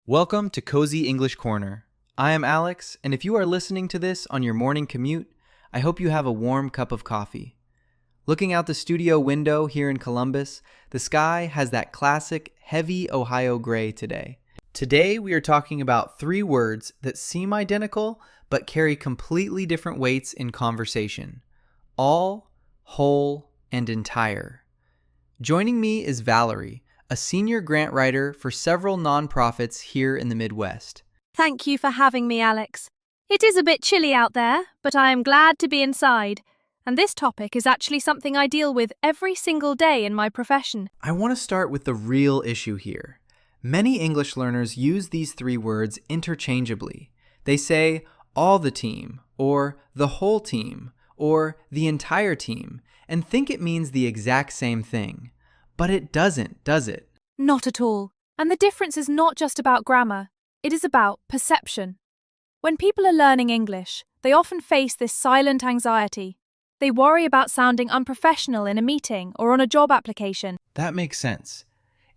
Welcome to Cozy English Corner. I am Alex, and if you are listening to this on your morning commute, I hope you have a warm cup of coffee. Looking out the studio window here in Columbus, the sky has that classic heavy Ohio gray today. Today we are talking about 3 words that seem identical but carry completely different weights in conversation: all, whole, and entire. Joining me is Valerie, a senior grant writer for several nonprofits here in the Midwest. Thank you for having me, Alex. It is a bit chilly out there, but I am glad to be inside. And this topic is actually something I deal with every single day in my profession. I want to start with the real issue here. Many English learners use these 3 words interchangeably. They say all the team, or the whole team, or the entire team, and think it means the exact same thing. But it doesn't, does it? Not at all. And the difference is not just about grammar. It is about perception. When people are learning English, they often face this silent anxiety. They worry about sounding unprofessional in a meeting or on a job application. That makes sense.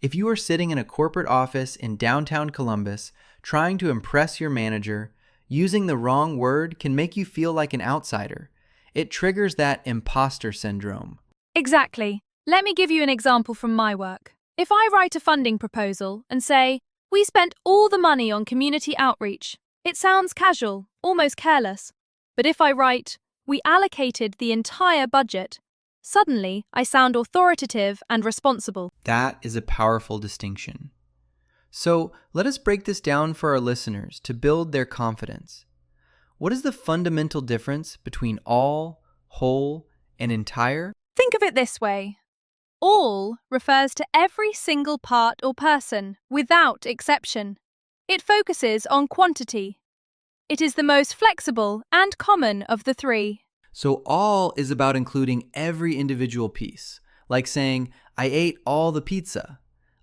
If you are sitting in a corporate office in downtown Columbus, trying to impress your manager, using the wrong word can make you feel like an outsider. It triggers that imposter syndrome. Exactly. Let me give you an example from my work. If I write a funding proposal and say, "We spent all the money on community outreach," it sounds casual, almost careless. But if I write, "We allocated the entire budget," suddenly I sound authoritative and responsible. That is a powerful distinction. So let us break this down for our listeners to build their confidence. What is the fundamental difference between all, whole, and entire? Think of it this way. All refers to every single part or person, without exception. It focuses on quantity. It is the most flexible and common of the 3. So all is about including every individual piece, like saying, "I ate all the pizza."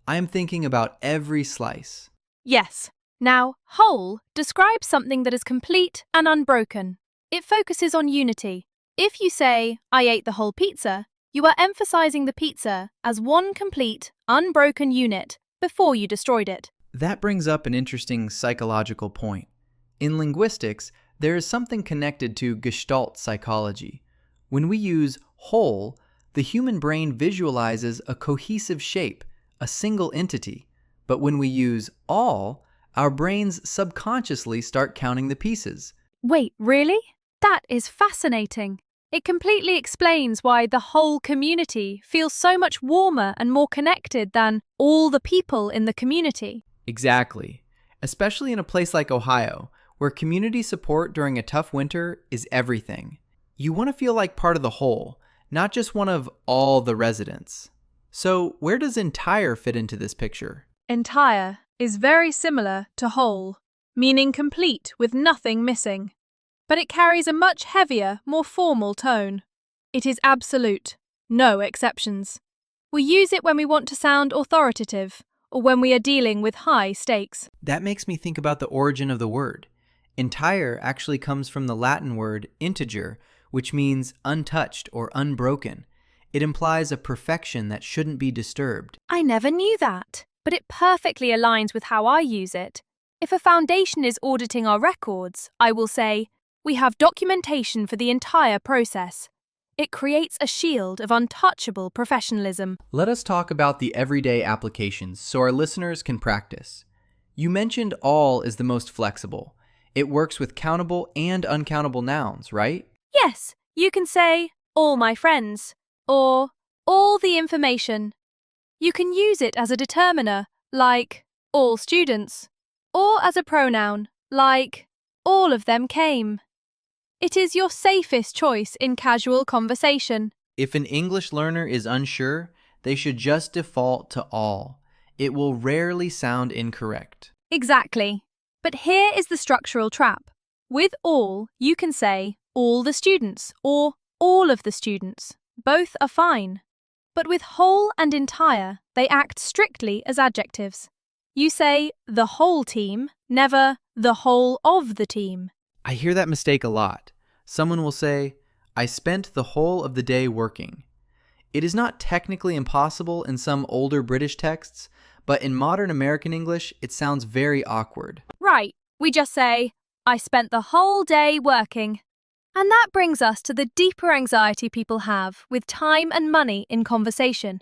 I am thinking about every slice. Yes. Now, whole describes something that is complete and unbroken. It focuses on unity. If you say, "I ate the whole pizza," you are emphasizing the pizza as one complete, unbroken unit before you destroyed it. That brings up an interesting psychological point. In linguistics, there is something connected to Gestalt psychology. When we use whole, the human brain visualizes a cohesive shape, a single entity. But when we use all, our brains subconsciously start counting the pieces. Wait, really? That is fascinating. It completely explains why the whole community feels so much warmer and more connected than all the people in the community. Exactly. Especially in a place like Ohio, where community support during a tough winter is everything. You want to feel like part of the whole, not just one of all the residents. So where does entire fit into this picture? Entire is very similar to whole, meaning complete with nothing missing. But it carries a much heavier, more formal tone. It is absolute, no exceptions. We use it when we want to sound authoritative, or when we are dealing with high stakes. That makes me think about the origin of the word. Entire actually comes from the Latin word integer, which means untouched or unbroken. It implies a perfection that shouldn't be disturbed. I never knew that, but it perfectly aligns with how I use it. If a foundation is auditing our records, I will say, "We have documentation for the entire process." It creates a shield of untouchable professionalism. Let us talk about the everyday applications so our listeners can practice. You mentioned all is the most flexible. It works with countable and uncountable nouns, right? Yes, you can say, "all my friends," or "all the information." You can use it as a determiner, like "all students," or as a pronoun, like "all of them came." It is your safest choice in casual conversation. If an English learner is unsure, they should just default to all. It will rarely sound incorrect. Exactly. But here is the structural trap. With all, you can say "all the students" or "all of the students." Both are fine. But with whole and entire, they act strictly as adjectives. You say "the whole team," never "the whole of the team." I hear that mistake a lot. Someone will say, "I spent the whole of the day working." It is not technically impossible in some older British texts, but in modern American English, it sounds very awkward. Right, we just say, I spent the whole day working. And that brings us to the deeper anxiety people have with time and money in conversation.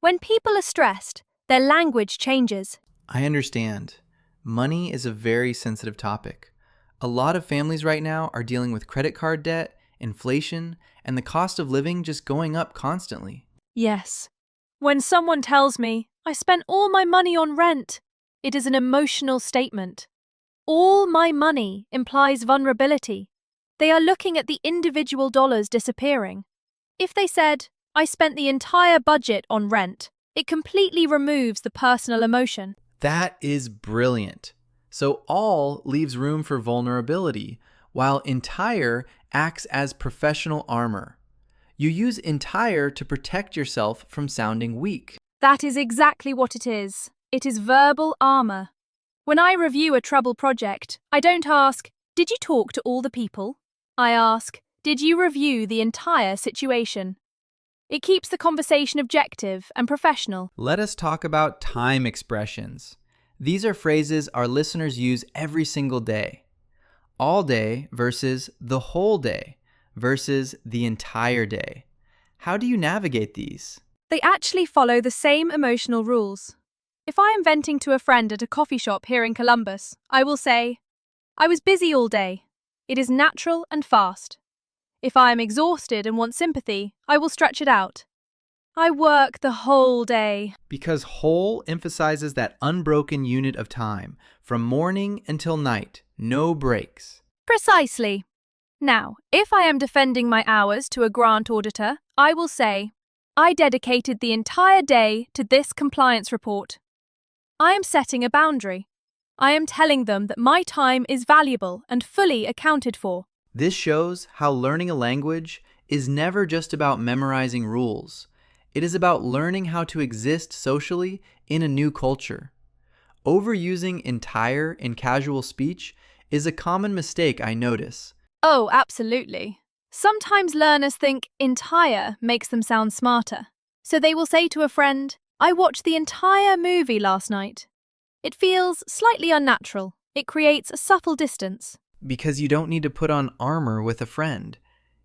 When people are stressed, their language changes. I understand. Money is a very sensitive topic. A lot of families right now are dealing with credit card debt, inflation, and the cost of living just going up constantly. Yes. When someone tells me, I spent all my money on rent, it is an emotional statement. All my money implies vulnerability. They are looking at the individual dollars disappearing. If they said, I spent the entire budget on rent, it completely removes the personal emotion. That is brilliant. So all leaves room for vulnerability, while entire acts as professional armor. You use entire to protect yourself from sounding weak. That is exactly what it is. It is verbal armor. When I review a trouble project, I don't ask, did you talk to all the people? I ask, did you review the entire situation? It keeps the conversation objective and professional. Let us talk about time expressions. These are phrases our listeners use every single day. All day versus the whole day versus the entire day. How do you navigate these? They actually follow the same emotional rules. If I am venting to a friend at a coffee shop here in Columbus, I will say, I was busy all day. It is natural and fast. If I am exhausted and want sympathy, I will stretch it out. I work the whole day. Because whole emphasizes that unbroken unit of time, from morning until night, no breaks. Precisely. Now, if I am defending my hours to a grant auditor, I will say, I dedicated the entire day to this compliance report. I am setting a boundary. I am telling them that my time is valuable and fully accounted for. This shows how learning a language is never just about memorizing rules. It is about learning how to exist socially in a new culture. Overusing entire in casual speech is a common mistake I notice. Oh, absolutely. Sometimes learners think entire makes them sound smarter. So they will say to a friend, I watched the entire movie last night. It feels slightly unnatural. It creates a subtle distance. Because you don't need to put on armor with a friend.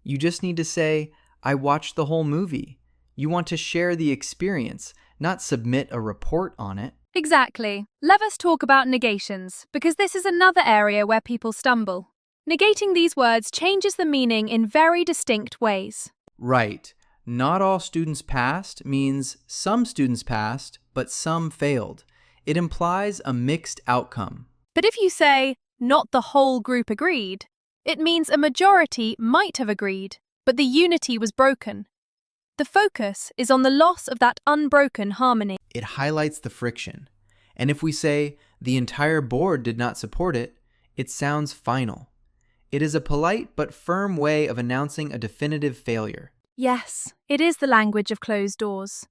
You just need to say, I watched the whole movie. You want to share the experience, not submit a report on it. Exactly. Let us talk about negations, because this is another area where people stumble. Negating these words changes the meaning in very distinct ways. Right. Not all students passed means some students passed, but some failed. It implies a mixed outcome. But if you say, not the whole group agreed, it means a majority might have agreed, but the unity was broken. The focus is on the loss of that unbroken harmony. It highlights the friction. And if we say, the entire board did not support it, it sounds final. It is a polite but firm way of announcing a definitive failure. Yes, it is the language of closed doors.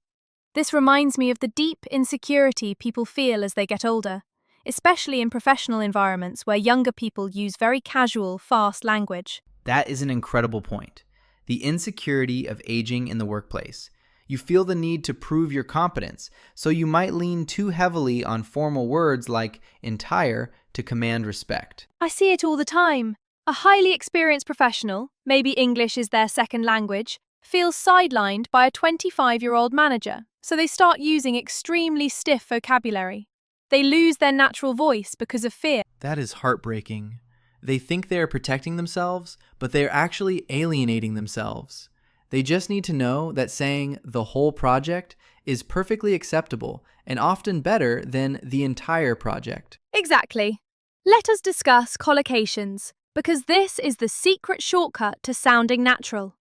This reminds me of the deep insecurity people feel as they get older, especially in professional environments where younger people use very casual, fast language. That is an incredible point. The insecurity of aging in the workplace. You feel the need to prove your competence, so you might lean too heavily on formal words like entire to command respect. I see it all the time. A highly experienced professional, maybe English is their second language, feels sidelined by a 25-year-old manager, so they start using extremely stiff vocabulary. They lose their natural voice because of fear. That is heartbreaking. They think they are protecting themselves, but they are actually alienating themselves. They just need to know that saying the whole project is perfectly acceptable and often better than the entire project. Exactly. Let us discuss collocations, because this is the secret shortcut to sounding natural.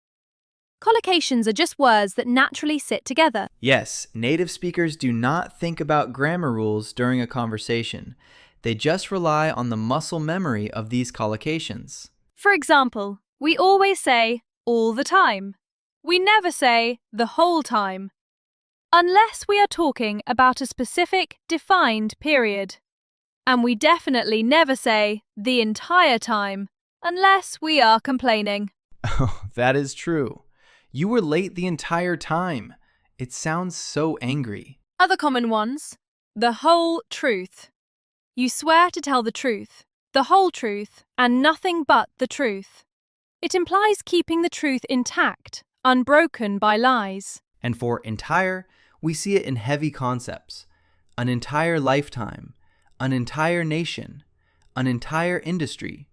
Collocations are just words that naturally sit together. Yes, native speakers do not think about grammar rules during a conversation. They just rely on the muscle memory of these collocations. For example, we always say, all the time. We never say, the whole time. Unless we are talking about a specific, defined period. And we definitely never say, the entire time, unless we are complaining. Oh, that is true. You were late the entire time. It sounds so angry. Other common ones. The whole truth. You swear to tell the truth, the whole truth, and nothing but the truth. It implies keeping the truth intact, unbroken by lies. And for entire, we see it in heavy concepts. An entire lifetime, an entire nation, an entire industry.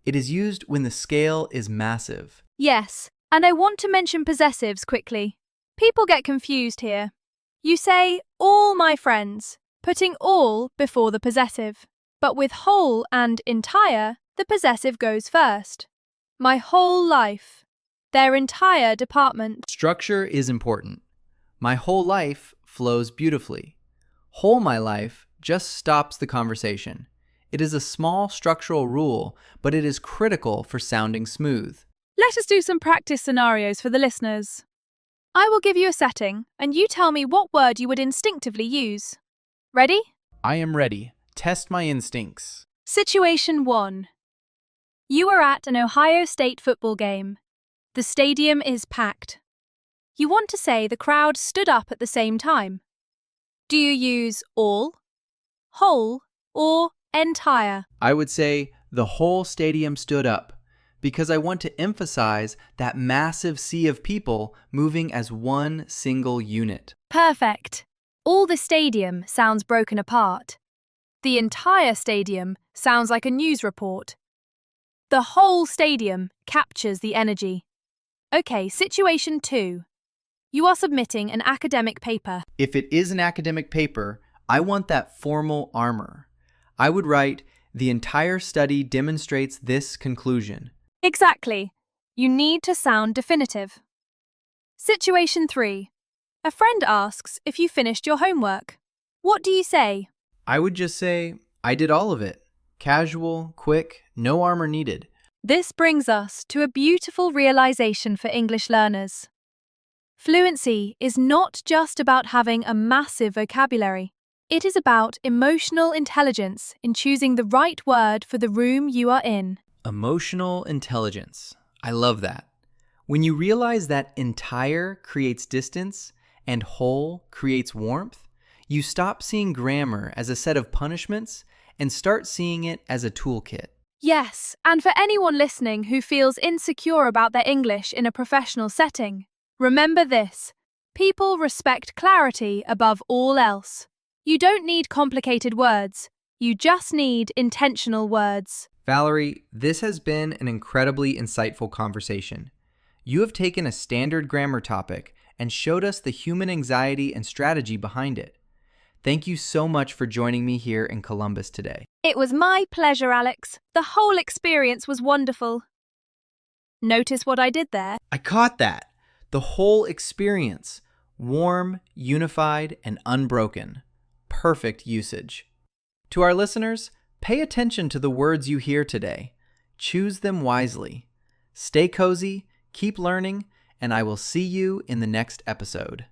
It is used when the scale is massive. Yes, and I want to mention possessives quickly. People get confused here. You say, all my friends, putting all before the possessive. But with whole and entire, the possessive goes first. My whole life. Their entire department. Structure is important. My whole life flows beautifully. Whole my life just stops the conversation. It is a small structural rule, but it is critical for sounding smooth. Let us do some practice scenarios for the listeners. I will give you a setting, and you tell me what word you would instinctively use. Ready? I am ready. Test my instincts. Situation 1. You are at an Ohio State football game. The stadium is packed. You want to say the crowd stood up at the same time. Do you use all, whole, or entire? I would say the whole stadium stood up because I want to emphasize that massive sea of people moving as one single unit. Perfect. All the stadium sounds broken apart. The entire stadium sounds like a news report. The whole stadium captures the energy. Okay, situation 2. You are submitting an academic paper. If it is an academic paper, I want that formal armor. I would write, the entire study demonstrates this conclusion. Exactly. You need to sound definitive. Situation 3. A friend asks if you finished your homework. What do you say? I would just say, I did all of it. Casual, quick, no armor needed. This brings us to a beautiful realization for English learners. Fluency is not just about having a massive vocabulary. It is about emotional intelligence in choosing the right word for the room you are in. Emotional intelligence. I love that. When you realize that entire creates distance and whole creates warmth, you stop seeing grammar as a set of punishments and start seeing it as a toolkit. Yes, and for anyone listening who feels insecure about their English in a professional setting, remember this: people respect clarity above all else. You don't need complicated words, you just need intentional words. Valerie, this has been an incredibly insightful conversation. You have taken a standard grammar topic and showed us the human anxiety and strategy behind it. Thank you so much for joining me here in Columbus today. It was my pleasure, Alex. The whole experience was wonderful. Notice what I did there? I caught that. The whole experience. Warm, unified, and unbroken. Perfect usage. To our listeners, pay attention to the words you hear today. Choose them wisely. Stay cozy, keep learning, and I will see you in the next episode.